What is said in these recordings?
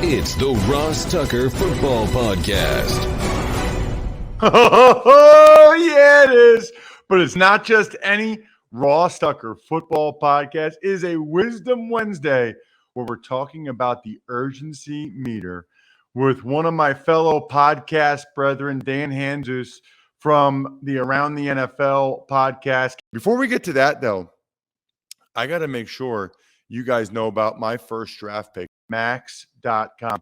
It's the Ross Tucker Football Podcast. Oh, yeah, it is. But it's not just any Ross Tucker Football Podcast. It is a Wisdom Wednesday where we're talking about the urgency meter with one of my fellow podcast brethren, Dan Hanzus from the Around the NFL podcast. Before we get to that, though, I got to make sure you guys know about my first draft pick, max.com.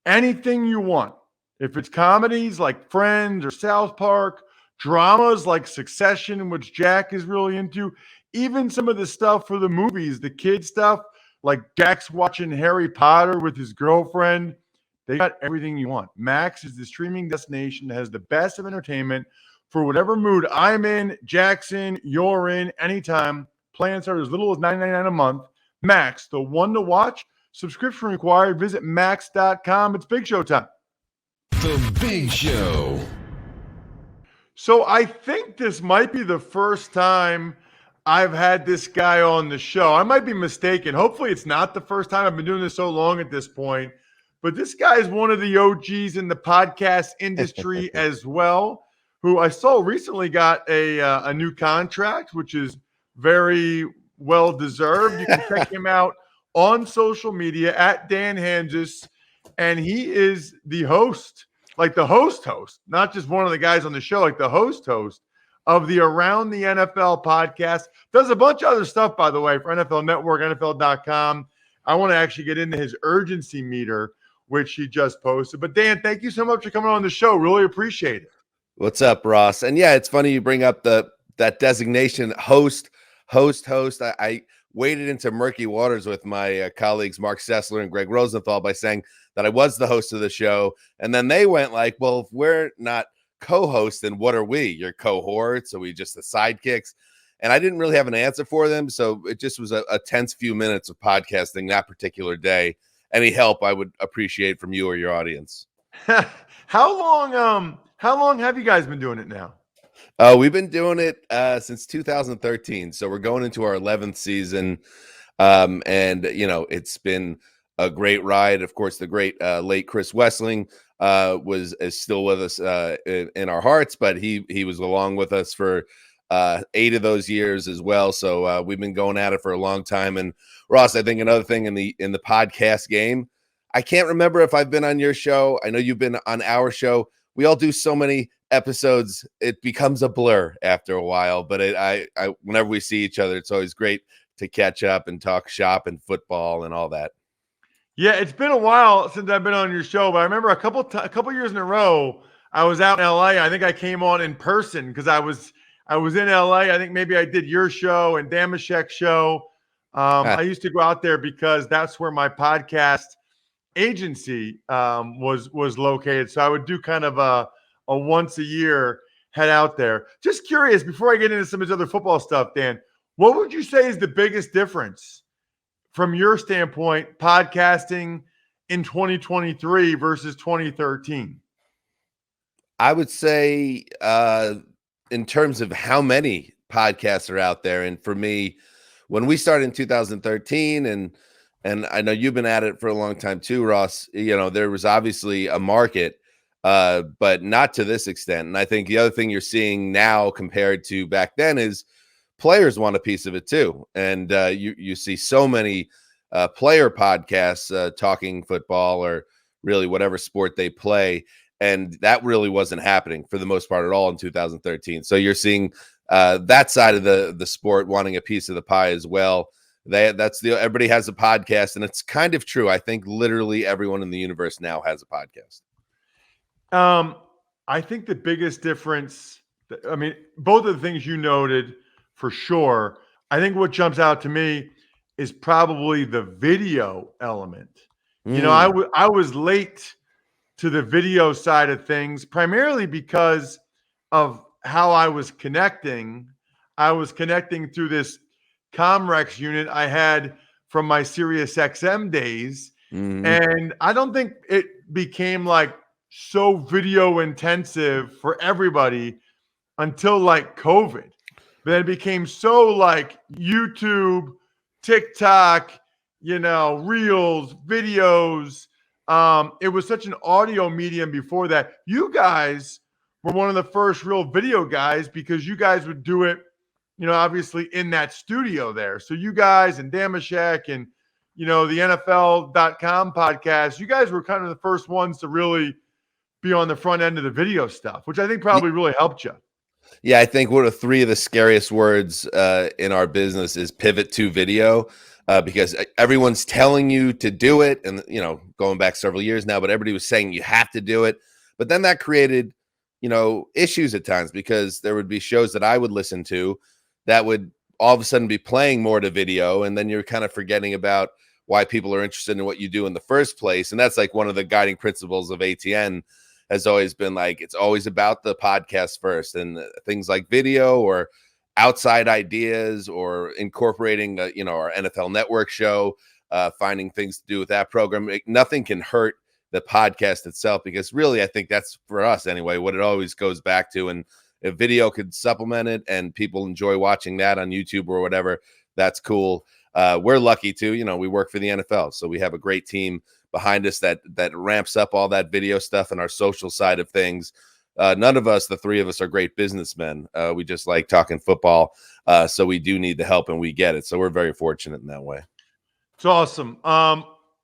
Anything you want. If it's comedies like Friends or South Park, dramas like Succession, which Jack is really into, even some of the stuff for the movies, the kid stuff, like Jack's watching Harry Potter with his girlfriend, they got everything you want. Max is the streaming destination that has the best of entertainment for whatever mood I'm in, Jack's in, you're in, anytime. Plans start as little as $9.99 a month. Max, the one to watch. Subscription required. Visit max.com. It's Big Show time. The Big Show. So I think this might be the first time I've had this guy on the show. I might be mistaken. Hopefully it's not the first time. I've been doing this so long at this point. But this guy is one of the OGs in the podcast industry as well, who I saw recently got a new contract, which is very well deserved. You can check him out on social media at Dan Hanzus, and he is the host, like the host, not just one of the guys on the show, like the host of the Around the NFL podcast. Does a bunch of other stuff, by the way, for NFL Network, NFL.com. I want to actually get into his urgency meter, which he just posted. But Dan, thank you so much for coming on the show. Really appreciate it. What's up, Ross? And yeah, it's funny you bring up that designation, host. I waded into murky waters with my colleagues Mark Sessler and Greg Rosenthal by saying that I was the host of the show, and then they went like, "Well, if we're not co-hosts, then what are we? Your cohorts? Are we just the sidekicks?" And I didn't really have an answer for them, so it just was a tense few minutes of podcasting that particular day. Any help I would appreciate from you or your audience. How long have you guys been doing it now? We've been doing it since 2013, so we're going into our 11th season, and it's been a great ride. Of course, the great late Chris Wessling is still with us in our hearts, but he was along with us for 8 of those years as well. So we've been going at it for a long time. And Ross, I think another thing in the podcast game, I can't remember if I've been on your show. I know you've been on our show. We all do so many episodes, it becomes a blur after a while. But I whenever we see each other, it's always great to catch up and talk shop and football and all that. Yeah, it's been a while since I've been on your show, but I remember a couple years in a row, I was out in LA. I think I came on in person because I was in LA. I think maybe I did your show and Damashek's show. I used to go out there because that's where my podcast agency was located. So I would do kind of a once a year head out there. Just curious, before I get into some of this other football stuff, Dan, what would you say is the biggest difference from your standpoint, podcasting in 2023 versus 2013? I would say in terms of how many podcasts are out there. And for me, when we started in 2013, and I know you've been at it for a long time too, Ross, there was obviously a market, but not to this extent. And I think the other thing you're seeing now compared to back then is players want a piece of it too. And you see so many player podcasts talking football or really whatever sport they play. And that really wasn't happening for the most part at all in 2013. So you're seeing that side of the sport wanting a piece of the pie as well. Everybody has a podcast, and it's kind of true. I think literally everyone in the universe now has a podcast. I think the biggest difference, both of the things you noted for sure. I think what jumps out to me is probably the video element. I was late to the video side of things, primarily because of how I was connecting. I was connecting through this Comrex unit I had from my Sirius XM days. Mm-hmm. And I don't think it became like so video intensive for everybody until like COVID. But then it became so like YouTube, TikTok, Reels, videos, it was such an audio medium before that. You guys were one of the first real video guys because you guys would do it, obviously in that studio there. So you guys and Damashek and, the NFL.com podcast, you guys were kind of the first ones to really be on the front end of the video stuff, which I think probably really helped you. Yeah, I think one of three of the scariest words in our business is pivot to video, because everyone's telling you to do it. And, going back several years now, but everybody was saying you have to do it. But then that created, issues at times, because there would be shows that I would listen to that would all of a sudden be playing more to video. And then you're kind of forgetting about why people are interested in what you do in the first place. And that's like one of the guiding principles of ATN has always been like, it's always about the podcast first, and things like video or outside ideas or incorporating, our NFL Network show, finding things to do with that program. Nothing can hurt the podcast itself, because really, I think that's, for us anyway, what it always goes back to. And if video could supplement it and people enjoy watching that on YouTube or whatever, that's cool. We're lucky too. We work for the NFL, so we have a great team behind us that ramps up all that video stuff and our social side of things. None of us, the three of us, are great businessmen. We just like talking football. So we do need the help, and we get it. So we're very fortunate in that way. It's awesome.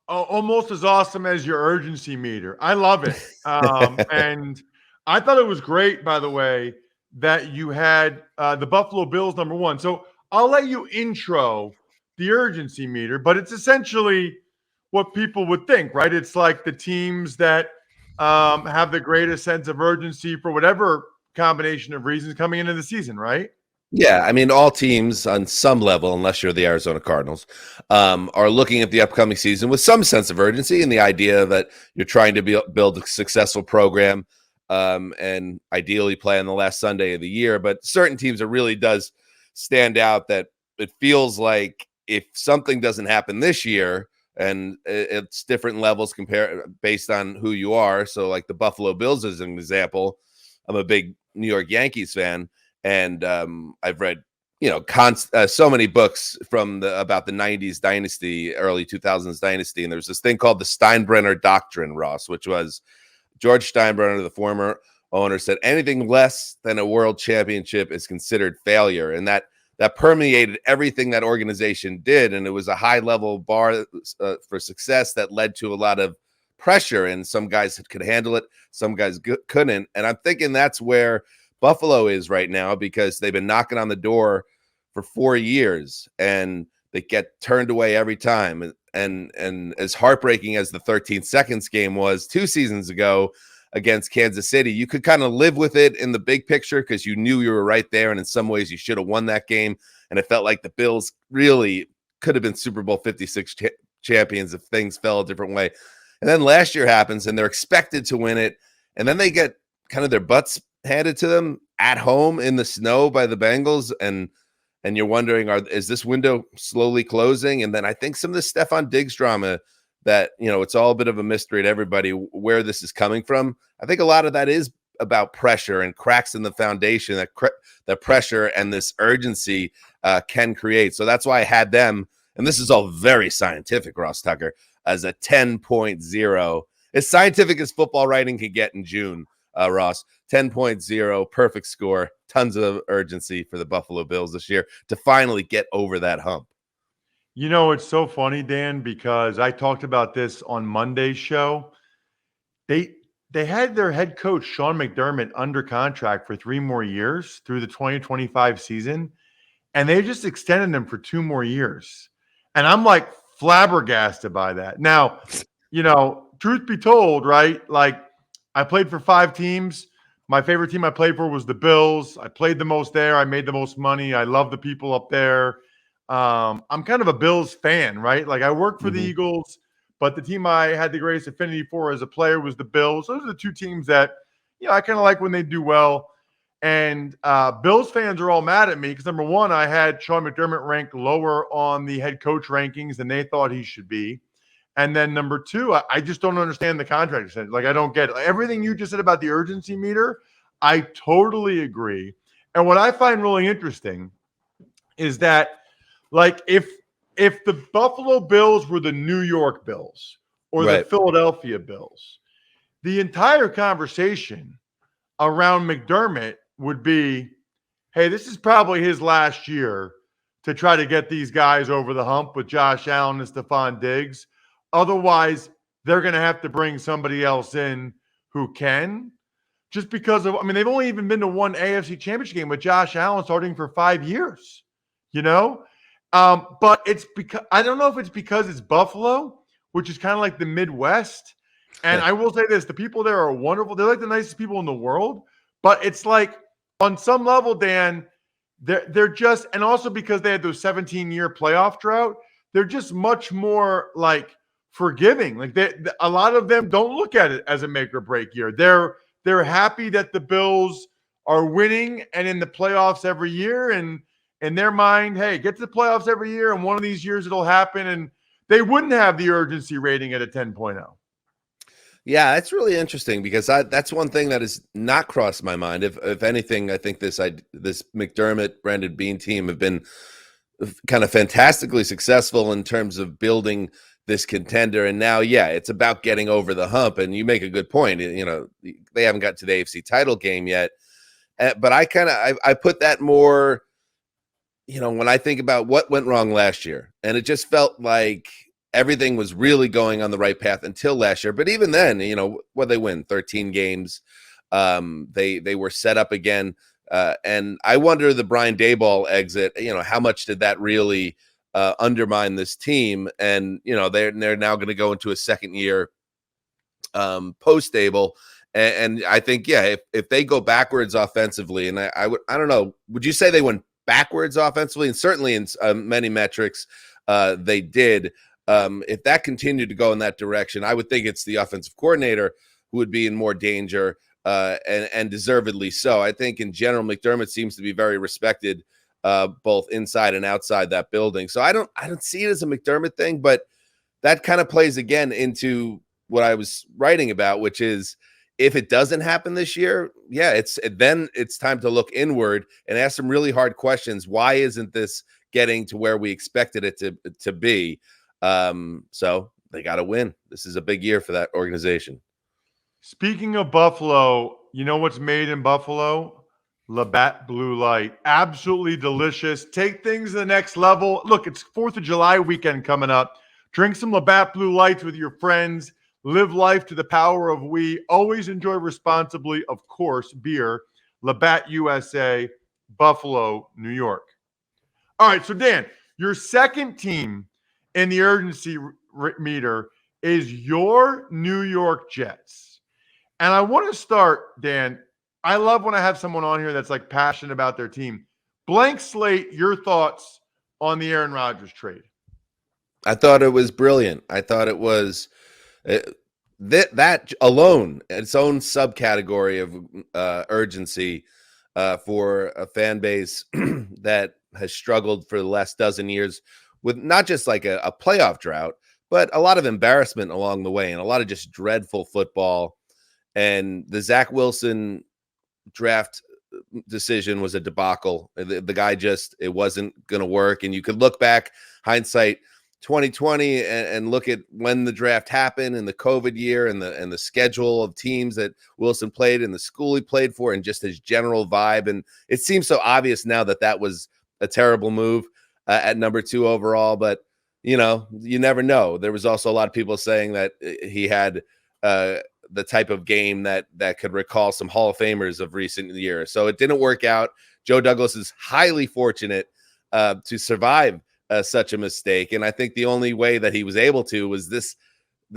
Almost as awesome as your urgency meter. I love it. And I thought it was great, by the way, that you had the Buffalo Bills number one. So I'll let you intro the urgency meter, but it's essentially what people would think, right? It's like the teams that have the greatest sense of urgency for whatever combination of reasons coming into the season, right? Yeah, I mean, all teams on some level, unless you're the Arizona Cardinals, are looking at the upcoming season with some sense of urgency, and the idea that you're trying to build a successful program, and ideally play on the last Sunday of the year. But certain teams, it really does stand out that it feels like if something doesn't happen this year, and it's different levels based on who you are. So like the Buffalo Bills as an example, I'm a big New York Yankees fan. And I've read, so many books about the 90s dynasty, early 2000s dynasty. And there's this thing called the Steinbrenner Doctrine, Ross, which was George Steinbrenner, the former owner, said anything less than a world championship is considered failure. And that permeated everything that organization did. And it was a high level bar for success that led to a lot of pressure. And some guys could handle it, some guys couldn't. And I'm thinking that's where Buffalo is right now, because they've been knocking on the door for 4 years and they get turned away every time. And as heartbreaking as the 13 seconds game was 2 seasons ago against Kansas City, you could kind of live with it in the big picture because you knew you were right there. And in some ways you should have won that game. And it felt like the Bills really could have been Super Bowl 56 champions if things fell a different way. And then last year happens and they're expected to win it. And then they get kind of their butts handed to them at home in the snow by the Bengals, and you're wondering, is this window slowly closing? And then I think some of the Stephon Diggs drama that, it's all a bit of a mystery to everybody where this is coming from. I think a lot of that is about pressure and cracks in the foundation that pressure and this urgency can create. So that's why I had them, and this is all very scientific, Ross Tucker, as a 10.0, as scientific as football writing can get in June. Ross, 10.0, perfect score, tons of urgency for the Buffalo Bills this year to finally get over that hump. It's so funny, Dan, because I talked about this on Monday's show. They had their head coach, Sean McDermott, under contract for 3 more years through the 2025 season, and they just extended him for 2 more years. And I'm like flabbergasted by that. Now, truth be told, right? Like, I played for 5 teams. My favorite team I played for was the Bills. I played the most there. I made the most money. I love the people up there. I'm kind of a Bills fan, right? Like, I worked for the Eagles, but the team I had the greatest affinity for as a player was the Bills. Those are the 2 teams that, I kind of like when they do well. And Bills fans are all mad at me because, number one, I had Sean McDermott ranked lower on the head coach rankings than they thought he should be. And then number 2, I just don't understand the contract extension. Like, I don't get it. Everything you just said about the urgency meter, I totally agree. And what I find really interesting is that, like, if the Buffalo Bills were the New York Bills, or the Right. Philadelphia Bills, the entire conversation around McDermott would be, hey, this is probably his last year to try to get these guys over the hump with Josh Allen and Stephon Diggs. Otherwise, they're going to have to bring somebody else in who can. Just because of, I mean, they've only even been to one AFC Championship game with Josh Allen starting for 5 years, you know? But it's because, I don't know if it's because it's Buffalo, which is kind of like the Midwest. And I will say this, the people there are wonderful. They're like the nicest people in the world. But it's like, on some level, Dan, they're just, and also because they had those 17-year playoff drought, they're just much more like forgiving. Like a lot of them don't look at it as a make or break year. They're happy that the Bills are winning and in the playoffs every year. And in their mind, hey, get to the playoffs every year, and one of these years it'll happen. And they wouldn't have the urgency rating at a 10.0. Yeah, that's really interesting because that's one thing that has not crossed my mind. If anything, I think this McDermott, Brandon Beane team have been kind of fantastically successful in terms of building this contender. And now, yeah, it's about getting over the hump. And you make a good point. You know, they haven't got to the AFC title game yet. But I put that more, you know, when I think about what went wrong last year, and it just felt like everything was really going on the right path until last year. But even then, you know, what they win 13 games, they were set up again. And I wonder the Brian Daboll exit, you know, how much did that really undermine this team? And, you know, they're now going to go into a second year post Daboll. And I think, yeah, if they go backwards offensively, and I don't know, would you say they went backwards offensively? And certainly in many metrics, they did. If that continued to go in that direction, I would think it's the offensive coordinator who would be in more danger, and deservedly so. I think in general, McDermott seems to be very respected, both inside and outside that building. So I don't see it as a McDermott thing, but that kind of plays again into what I was writing about, which is if it doesn't happen this year, yeah, then it's time to look inward and ask some really hard questions. Why isn't this getting to where we expected it to be? So they got to win. This is a big year for that organization. Speaking of Buffalo, you know what's made in Buffalo? Labatt Blue Light. Absolutely delicious. Take things to the next level. Look, it's 4th of July weekend coming up. Drink some Labatt Blue Lights with your friends. Live life to the power of we. Always enjoy responsibly, of course, beer. Labatt USA, Buffalo, New York. All right, so Dan, your second team in the urgency meter is your New York Jets. And I want to start, Dan. I love when I have someone on here that's like passionate about their team. Blank slate, your thoughts on the Aaron Rodgers trade. I thought it was brilliant. I thought it was that alone, its own subcategory of urgency for a fan base that has struggled for the last dozen years with not just like a playoff drought, but a lot of embarrassment along the way and a lot of just dreadful football. And the Zach Wilson draft decision was a debacle. The guy it wasn't going to work. And you could look back, hindsight 2020, and look at when the draft happened and the COVID year and the schedule of teams that Wilson played and the school he played for and just his general vibe. And it seems so obvious now that was a terrible move at number 2 overall. But, you know, you never know. There was also a lot of people saying that he had the type of game that could recall some Hall of Famers of recent years. So it didn't work out. Joe Douglas is highly fortunate to survive such a mistake. And I think the only way that he was able to was this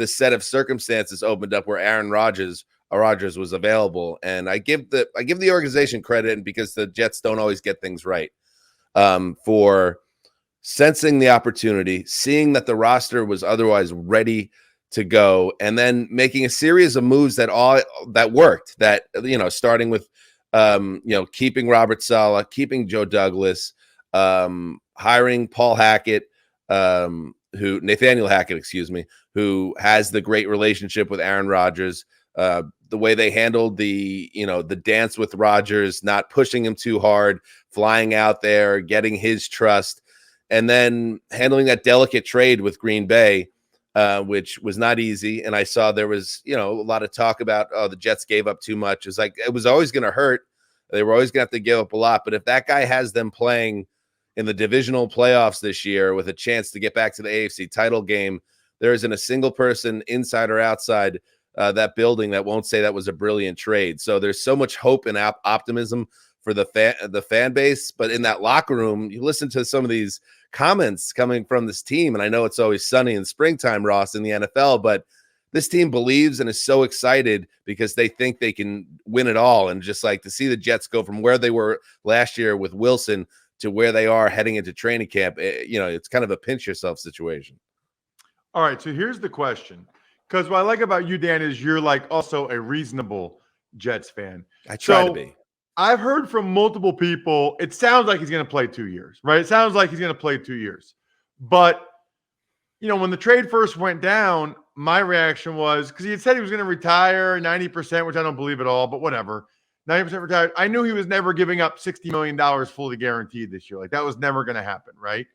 set of circumstances opened up where Aaron Rodgers was available. And I give the organization credit, because the Jets don't always get things right, for sensing the opportunity, seeing that the roster was otherwise ready to go, and then making a series of moves that worked, that, you know, starting with, you know, keeping Robert Saleh, keeping Joe Douglas, hiring Nathaniel Hackett, who has the great relationship with Aaron Rodgers, the way they handled the dance with Rodgers, not pushing him too hard, flying out there, getting his trust, and then handling that delicate trade with Green Bay, which was not easy. And I saw there was, a lot of talk about, the Jets gave up too much. It was like, it was always going to hurt. They were always going to have to give up a lot. But if that guy has them playing in the divisional playoffs this year with a chance to get back to the AFC title game, there isn't a single person inside or outside that building that won't say that was a brilliant trade. So there's so much hope and optimism for the fan base. But in that locker room, you listen to some of these comments coming from this team, and I know it's always sunny in springtime, Ross, in the NFL, but this team believes and is so excited because they think they can win it all. And just like to see the Jets go from where they were last year with Wilson to where they are heading into training camp, it's kind of a pinch yourself situation. All right, so here's the question. Because what I like about you, Dan, is you're like also a reasonable Jets fan. I try to be. I've heard from multiple people, it sounds like he's going to play 2 years, right? It sounds like he's going to play 2 years. But, when the trade first went down, my reaction was, because he had said he was going to retire 90%, which I don't believe at all, but whatever. 90% retired. I knew he was never giving up $60 million fully guaranteed this year. Like, that was never going to happen, right?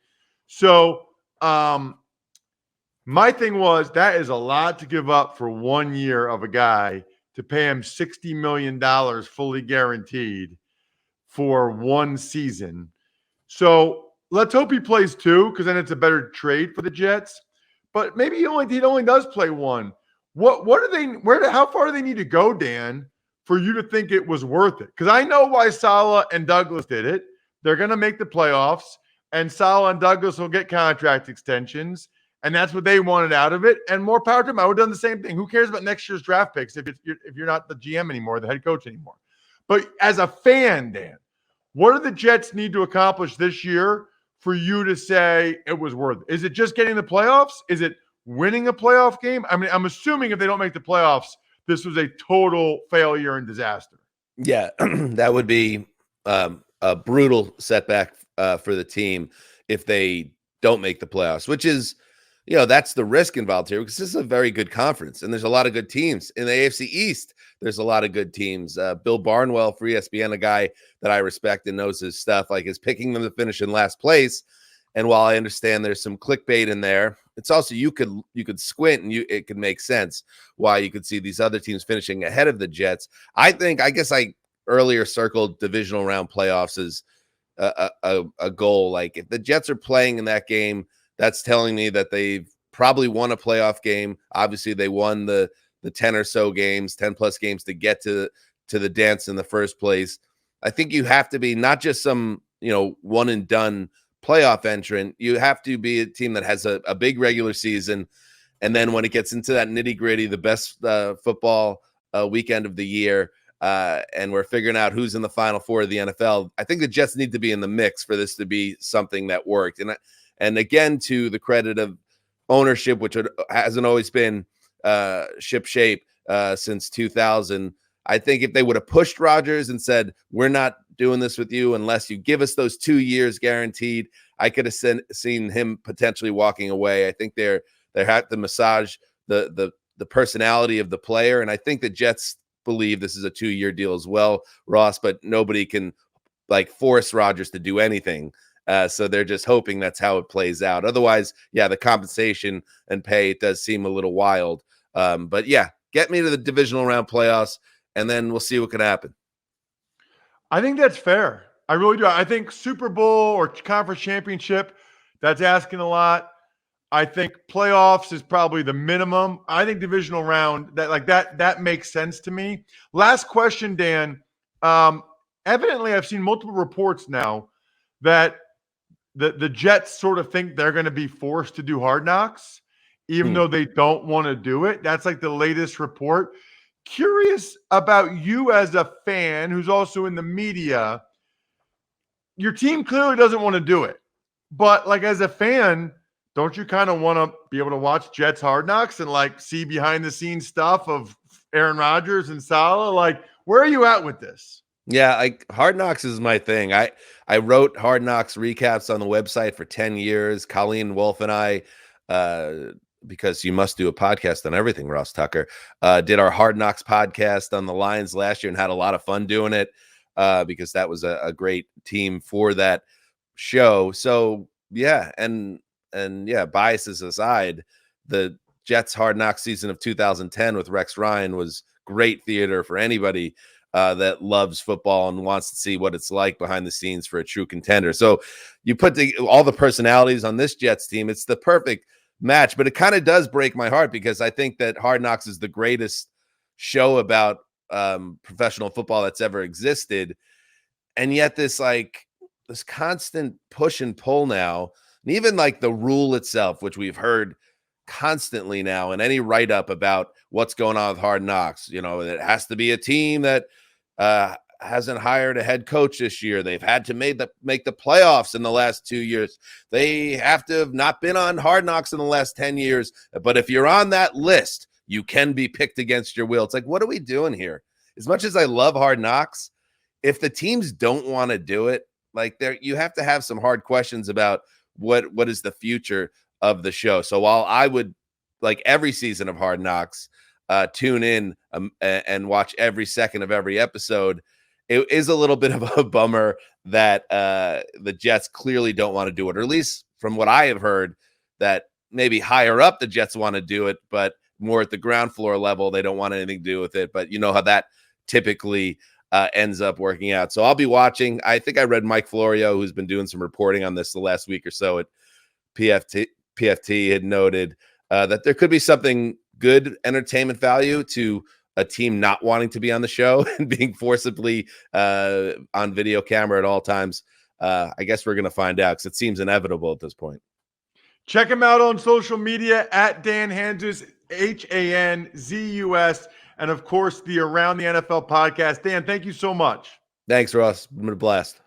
So, my thing was, that is a lot to give up for 1 year of a guy to pay him $60 million fully guaranteed for one season. So let's hope he plays 2, because then it's a better trade for the Jets. But maybe he only does play 1. How far do they need to go, Dan, for you to think it was worth it? Because I know why Saleh and Douglas did it. They're going to make the playoffs, and Saleh and Douglas will get contract extensions. And that's what they wanted out of it. And more power to them. I would have done the same thing. Who cares about next year's draft picks if you're not the GM anymore, the head coach anymore? But as a fan, Dan, what do the Jets need to accomplish this year for you to say it was worth it? Is it just getting the playoffs? Is it winning a playoff game? I mean, I'm assuming if they don't make the playoffs, this was a total failure and disaster. Yeah, that would be a brutal setback for the team if they don't make the playoffs, which is, that's the risk involved here, because this is a very good conference and there's a lot of good teams in the AFC East. There's a lot of good teams. Bill Barnwell for ESPN, a guy that I respect and knows his stuff, like, is picking them to finish in last place. And while I understand there's some clickbait in there, it's also, you could squint and it could make sense why you could see these other teams finishing ahead of the Jets. I guess I earlier circled divisional round playoffs as a goal. Like, if the Jets are playing in that game, that's telling me that they've probably won a playoff game. Obviously, they won the 10 or so games, 10 plus games to get to the dance in the first place. I think you have to be not just some, one and done playoff entrant. You have to be a team that has a big regular season. And then when it gets into that nitty gritty, the best football weekend of the year, and we're figuring out who's in the Final Four of the NFL, I think the Jets need to be in the mix for this to be something that worked. And again, to the credit of ownership, which hasn't always been shipshape since 2000, I think if they would have pushed Rodgers and said, we're not doing this with you unless you give us those 2 years guaranteed, I could have seen him potentially walking away. I think they have to massage the personality of the player. And I think the Jets believe this is a 2-year deal as well, Ross, but nobody can force Rodgers to do anything. So they're just hoping that's how it plays out. Otherwise, yeah, the compensation and pay, it does seem a little wild. But yeah, get me to the divisional round playoffs, and then we'll see what can happen. I think that's fair. I really do. I think Super Bowl or conference championship, that's asking a lot. I think playoffs is probably the minimum. I think divisional round, that makes sense to me. Last question, Dan. Evidently, I've seen multiple reports now that the Jets sort of think they're going to be forced to do Hard Knocks, even though they don't want to do it. That's like the latest report. Curious about you as a fan who's also in the media. Your team clearly doesn't want to do it. But as a fan, don't you kind of want to be able to watch Jets Hard Knocks and see behind the scenes stuff of Aaron Rodgers and Saleh? Where are you at with this? Yeah, Hard Knocks is my thing. I wrote Hard Knocks recaps on the website for 10 years. Colleen Wolf and I, because you must do a podcast on everything, Ross Tucker, did our Hard Knocks podcast on the Lions last year and had a lot of fun doing it because that was a great team for that show. So yeah, and yeah, biases aside, the Jets Hard Knocks season of 2010 with Rex Ryan was great theater for anybody that loves football and wants to see what it's like behind the scenes for a true contender. So you put all the personalities on this Jets team. It's the perfect match, but it kind of does break my heart because I think that Hard Knocks is the greatest show about professional football that's ever existed. And yet this constant push and pull now, and even like the rule itself, which we've heard constantly now in any write-up about what's going on with Hard Knocks, it has to be a team that hasn't hired a head coach this year. They've had to make the playoffs in the last 2 years. They have to have not been on Hard Knocks in the last 10 years. But if you're on that list, you can be picked against your will. It's like, what are we doing here? As much as I love Hard Knocks, if the teams don't want to do it, you have to have some hard questions about what is the future of the show. So while I would, like every season of Hard Knocks, tune in and watch every second of every episode, it is a little bit of a bummer that the Jets clearly don't want to do it, or at least from what I have heard, that maybe higher up the Jets want to do it, but more at the ground floor level, they don't want anything to do with it. But you know how that typically ends up working out. So I'll be watching. I think I read Mike Florio, who's been doing some reporting on this the last week or so at PFT, had noted that there could be something good entertainment value to a team not wanting to be on the show and being forcibly on video camera at all times. I guess we're going to find out because it seems inevitable at this point. Check him out on social media at Dan Hanzus, Hanzus, and of course the Around the NFL podcast. Dan, thank you so much. Thanks, Ross. It's been a blast.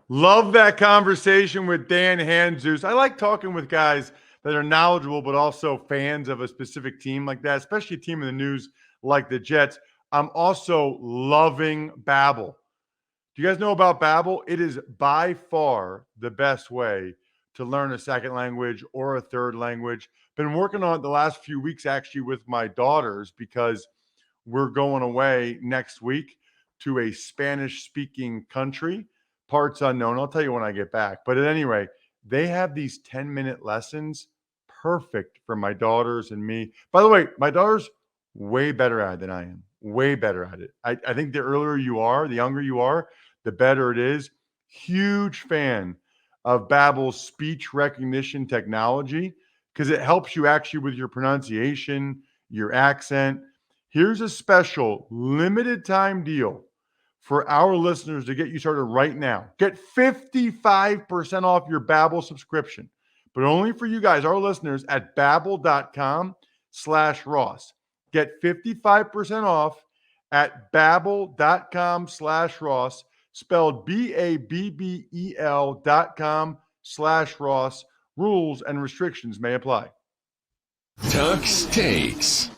Love that conversation with Dan Hanzus. I like talking with guys that are knowledgeable, but also fans of a specific team like that, especially a team in the news like the Jets. I'm also loving Babbel. Do you guys know about Babbel? It is by far the best way to learn a second language or a third language. Been working on it the last few weeks actually with my daughters because we're going away next week to a Spanish-speaking country, parts unknown. I'll tell you when I get back. But at any rate, they have these 10-minute lessons, perfect for my daughters and me. By the way, my daughter's way better at it than I am. Way better at it. I think the earlier you are, the younger you are, the better it is. Huge fan of Babbel's speech recognition technology because it helps you actually with your pronunciation, your accent. Here's a special limited time deal for our listeners to get you started right now. Get 55% off your Babbel subscription, but only for you guys, our listeners, at babbel.com/Ross. Get 55% off at babbel.com/Ross, spelled BABBEL.com/Ross. Rules and restrictions may apply. Tuck's Takes.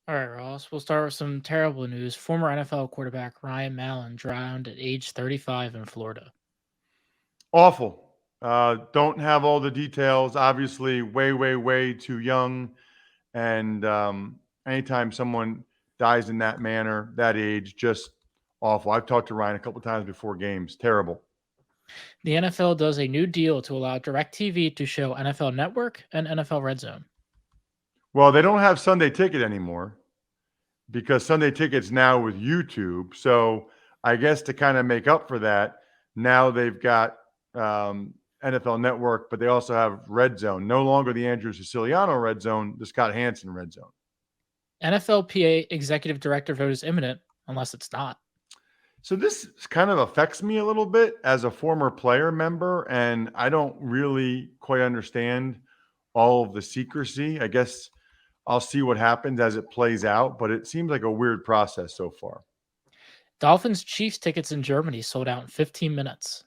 All right, Ross, we'll start with some terrible news. Former NFL quarterback Ryan Mallon drowned at age 35 in Florida. Awful. Don't have all the details. Obviously, way too young. And anytime someone dies in that manner, that age, just awful. I've talked to Ryan a couple times before games. Terrible. The NFL does a new deal to allow DirecTV to show NFL Network and NFL Red Zone. Well, they don't have Sunday Ticket anymore because Sunday Ticket's now with YouTube. So I guess to kind of make up for that, now they've got NFL Network, but they also have Red Zone. No longer the Andrew Siciliano Red Zone, the Scott Hansen Red Zone. NFLPA executive director vote is imminent, unless it's not. So this kind of affects me a little bit as a former player member, and I don't really quite understand all of the secrecy. I guess I'll see what happens as it plays out, but it seems like a weird process so far. Dolphins Chiefs tickets in Germany sold out in 15 minutes.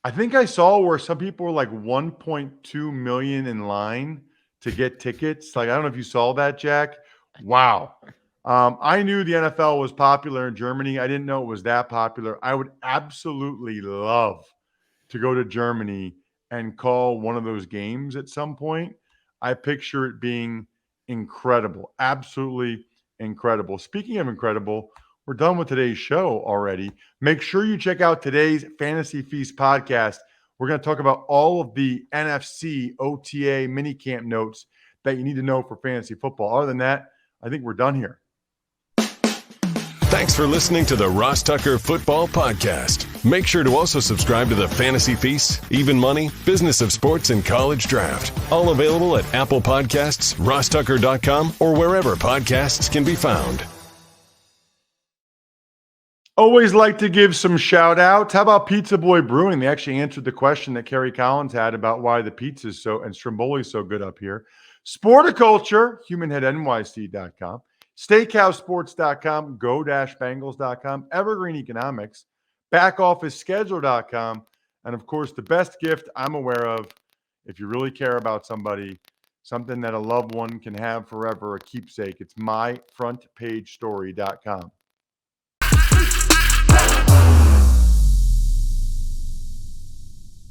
I think I saw where some people were like 1.2 million in line to get tickets. Like, I don't know if you saw that, Jack. Wow. I knew the NFL was popular in Germany. I didn't know it was that popular. I would absolutely love to go to Germany and call one of those games at some point. I picture it being incredible. Absolutely incredible. Speaking of incredible, we're done with today's show already. Make sure you check out today's Fantasy Feast podcast. We're going to talk about all of the NFC OTA minicamp notes that you need to know for fantasy football. Other than that, I think we're done here. Thanks for listening to the Ross Tucker Football Podcast. Make sure to also subscribe to the Fantasy Feast, Even Money, Business of Sports, and College Draft. All available at Apple Podcasts, rosstucker.com, or wherever podcasts can be found. Always like to give some shout outs. How about Pizza Boy Brewing? They actually answered the question that Kerry Collins had about why the pizza is so and Stromboli is so good up here. Sporticulture, humanheadnyc.com. SteakhouseSports.com, go-bangles.com, Evergreen Economics, BackOfficeSchedule.com, and of course, the best gift I'm aware of, if you really care about somebody, something that a loved one can have forever, a keepsake, it's myfrontpagestory.com.